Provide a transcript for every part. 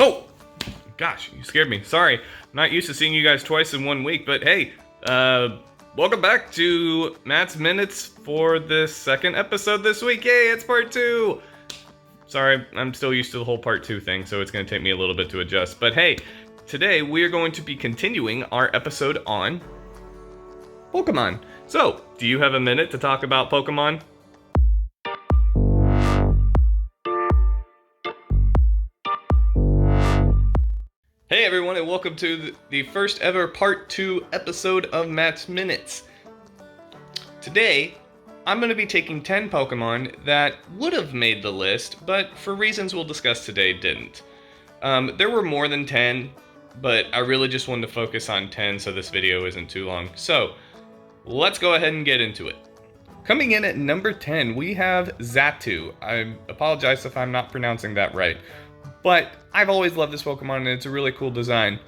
Oh! Gosh, you scared me. Sorry. I'm not used to seeing you guys twice in 1 week, but hey, welcome back to Matt's Minutes for this second episode this week. Yay, it's part 2! Sorry, I'm still used to the whole part 2 thing, so it's going to take me a little bit to adjust. But hey, today we are going to be continuing our episode on Pokemon. So, do you have a minute to talk about Pokemon? Hey everyone, and welcome to the first ever part 2 episode of Matt's Minutes. Today, I'm going to be taking 10 Pokemon that would have made the list, but for reasons we'll discuss today, didn't. There were more than 10, but I really just wanted to focus on 10 so this video isn't too long. So, let's go ahead and get into it. Coming in at number 10, we have Zatu. I apologize if I'm not pronouncing that right. But I've always loved this Pokemon and it's a really cool design.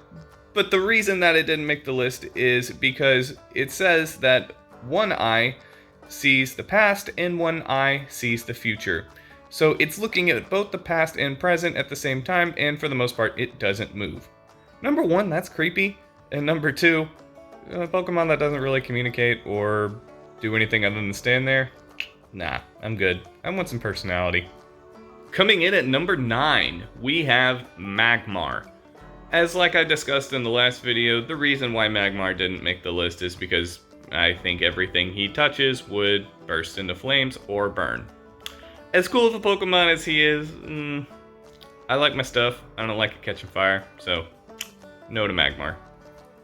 But the reason that it didn't make the list is because it says that one eye sees the past and one eye sees the future. So it's looking at both the past and present at the same time, and for the most part it doesn't move. Number 1, that's creepy. And number 2, a Pokemon that doesn't really communicate or do anything other than stand there? Nah, I'm good. I want some personality. Coming in at number 9, we have Magmar. As like I discussed in the last video, the reason why Magmar didn't make the list is because I think everything he touches would burst into flames or burn. As cool of a Pokemon as he is, I like my stuff. I don't like it catching fire, so no to Magmar.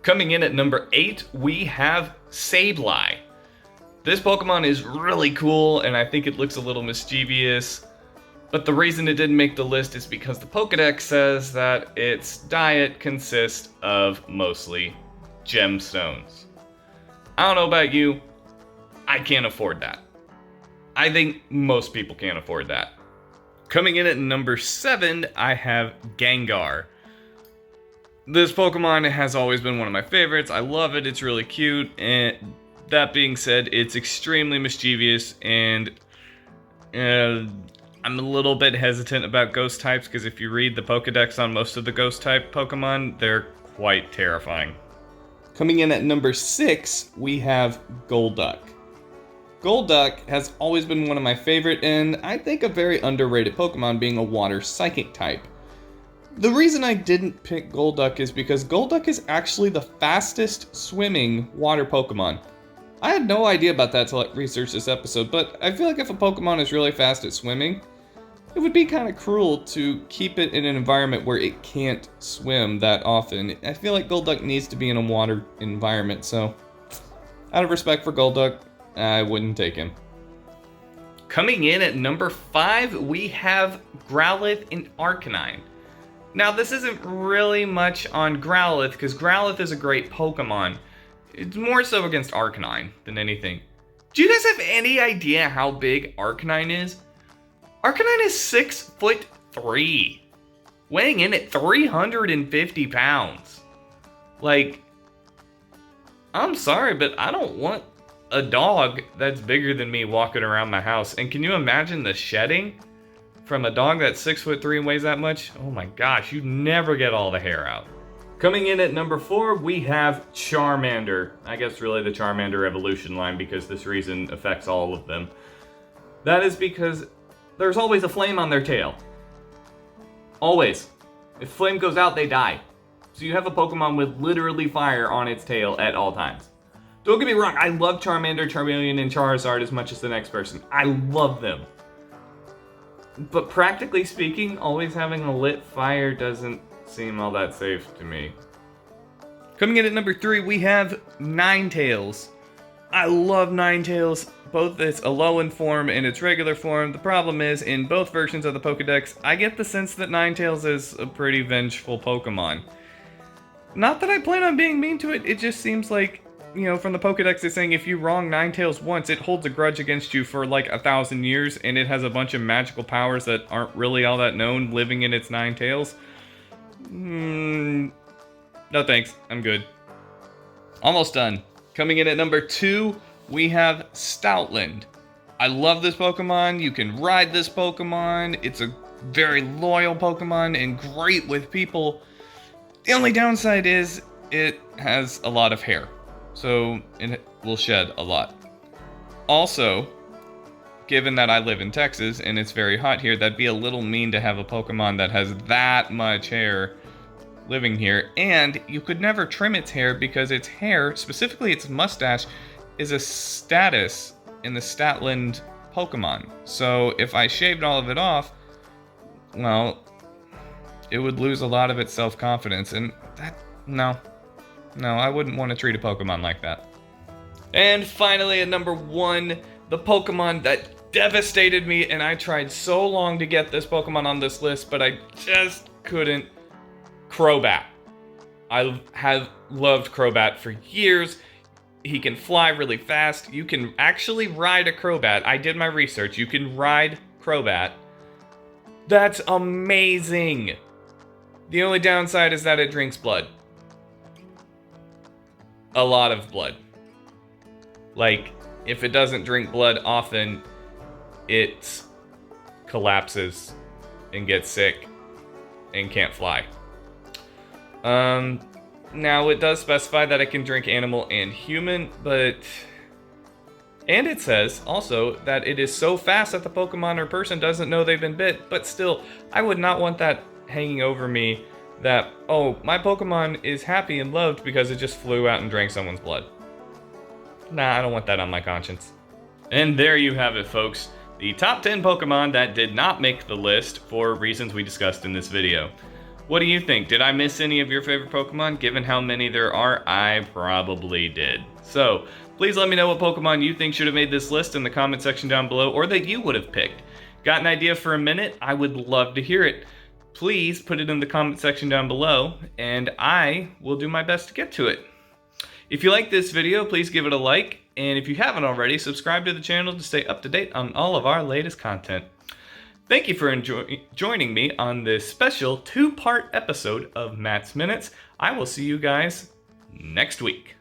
Coming in at number 8, we have Sablai. This Pokemon is really cool, and I think it looks a little mischievous. But the reason it didn't make the list is because the Pokedex says that its diet consists of mostly gemstones. I don't know about you, I can't afford that. I think most people can't afford that. Coming in at number 7, I have Gengar. This Pokemon has always been one of my favorites. I love it, it's really cute, and that being said, it's extremely mischievous, and I'm a little bit hesitant about ghost types because if you read the Pokedex on most of the ghost type Pokemon, they're quite terrifying. Coming in at number 6, we have Golduck. Golduck has always been one of my favorite and I think a very underrated Pokemon, being a water psychic type. The reason I didn't pick Golduck is because Golduck is actually the fastest swimming water Pokemon. I had no idea about that till I researched this episode, but I feel like if a Pokemon is really fast at swimming, it would be kind of cruel to keep it in an environment where it can't swim that often. I feel like Golduck needs to be in a water environment, so out of respect for Golduck, I wouldn't take him. Coming in at number 5, we have Growlithe and Arcanine. Now, this isn't really much on Growlithe, because Growlithe is a great Pokemon. It's more so against Arcanine than anything. Do you guys have any idea how big Arcanine is? Arcanine is 6'3", weighing in at 350 pounds. Like, I'm sorry, but I don't want a dog that's bigger than me walking around my house. And can you imagine the shedding from a dog that's 6'3" and weighs that much? Oh my gosh, you'd never get all the hair out. Coming in at number 4, we have Charmander. I guess really the Charmander evolution line, because this reason affects all of them. That is because there's always a flame on their tail. Always. If flame goes out, they die. So you have a Pokemon with literally fire on its tail at all times. Don't get me wrong, I love Charmander, Charmeleon, and Charizard as much as the next person. I love them. But practically speaking, always having a lit fire doesn't seem all that safe to me. Coming in at number 3, we have Ninetales. I love Ninetales, both its Alolan form and its regular form. The problem is, in both versions of the Pokedex, I get the sense that Ninetales is a pretty vengeful Pokemon. Not that I plan on being mean to it, it just seems like, you know, from the Pokedex it's saying if you wrong Ninetales once, it holds a grudge against you for like 1,000 years, and it has a bunch of magical powers that aren't really all that known living in its Ninetales. No thanks, I'm good. Almost done. Coming in at number 2, we have Stoutland. I love this Pokemon. You can ride this Pokemon. It's a very loyal Pokemon and great with people. The only downside is it has a lot of hair, so it will shed a lot. Also, given that I live in Texas and it's very hot here, that'd be a little mean to have a Pokemon that has that much hair living here. And you could never trim its hair because its hair, specifically its mustache, is a status in the Stoutland Pokemon. So if I shaved all of it off, well, it would lose a lot of its self-confidence, and no, I wouldn't want to treat a Pokemon like that. And finally, at number 1, the Pokemon that devastated me, and I tried so long to get this Pokemon on this list, but I just couldn't. Crobat. I have loved Crobat for years. He can fly really fast. You can actually ride a Crobat. I did my research. You can ride Crobat. That's amazing. The only downside is that it drinks blood. A lot of blood. Like, if it doesn't drink blood often, it collapses and gets sick and can't fly. Now it does specify that it can drink animal and human, and it says also that it is so fast that the Pokemon or person doesn't know they've been bit, but still, I would not want that hanging over me that, oh, my Pokemon is happy and loved because it just flew out and drank someone's blood. Nah, I don't want that on my conscience. And there you have it, folks. The top 10 Pokemon that did not make the list for reasons we discussed in this video. What do you think? Did I miss any of your favorite Pokemon? Given how many there are, I probably did. So, please let me know what Pokemon you think should have made this list in the comment section down below, or that you would have picked. Got an idea for a minute? I would love to hear it. Please put it in the comment section down below, and I will do my best to get to it. If you like this video, please give it a like, and if you haven't already, subscribe to the channel to stay up to date on all of our latest content. Thank you for joining me on this special 2-part episode of Matt's Minutes. I will see you guys next week.